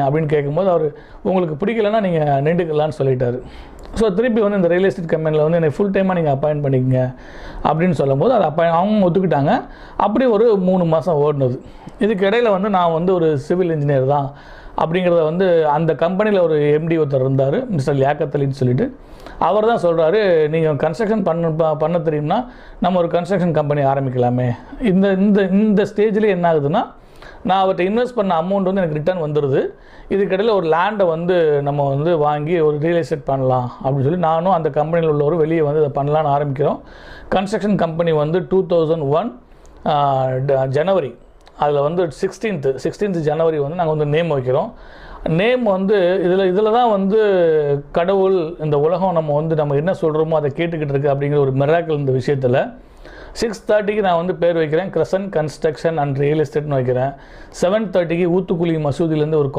அப்படின்னு கேட்கும்போது அவர் உங்களுக்கு பிடிக்கலன்னா நீங்கள் நின்றுக்கலான்னு சொல்லிட்டாரு. ஸோ திருப்பி வந்து இந்த ரியல் எஸ்டேட் கம்பெனியில் வந்து என்னை ஃபுல் டைமாக நீங்கள் அப்பாயின்ட் பண்ணிக்கங்க அப்படின்னு சொல்லும்போது அதை அவங்க ஒத்துக்கிட்டாங்க. அப்படி ஒரு 3 மாதம் ஓடினது. இதுக்கு இடையில் வந்து நான் வந்து ஒரு சிவில் இன்ஜினியர் தான் அப்படிங்கிறத வந்து அந்த கம்பெனியில் ஒரு எம்டி ஒருத்தர் இருந்தார், மிஸ்டர் லியாக்கத் அலின்னு சொல்லிட்டு. அவர் தான் சொல்கிறாரு, நீங்கள் கன்ஸ்ட்ரக்ஷன் பண்ண தெரியும்னா நம்ம ஒரு கன்ஸ்ட்ரக்ஷன் கம்பெனி ஆரம்பிக்கலாமே. இந்த இந்த இந்த ஸ்டேஜ்லேயே என்ன ஆகுதுன்னா, நான் அவர்கிட்ட இன்வெஸ்ட் பண்ண அமௌண்ட் வந்து எனக்கு ரிட்டர்ன் வந்துடுது. இதுக்கிடையில் ஒரு லேண்டை வந்து நம்ம வந்து வாங்கி ஒரு ரியல் எஸ்டேட் பண்ணலாம் அப்படின்னு சொல்லி நானும் அந்த கம்பெனியில் உள்ளவரும் வெளியே வந்து இதை பண்ணலான்னு ஆரம்பிக்கிறோம். கன்ஸ்ட்ரக்ஷன் கம்பெனி வந்து 2001 ஜனவரி, அதில் வந்து 16th ஜனவரி வந்து நாங்கள் வந்து நேம் வைக்கிறோம். நேம் வந்து இதில் தான் வந்து கடவுள், இந்த உலகம் நம்ம என்ன சொல்கிறோமோ அதை கேட்டுக்கிட்டு இருக்கு அப்படிங்கிற ஒரு மிராக்கிள் இந்த விஷயத்தில். 6:30க்கு நான் வந்து பேர் வைக்கிறேன், கிரசன்ட் கன்ஸ்ட்ரக்ஷன் அண்ட் ரியல் எஸ்டேட்னு வைக்கிறேன். 7:30க்கு ஊத்துக்குளி மசூதியிலேருந்து ஒரு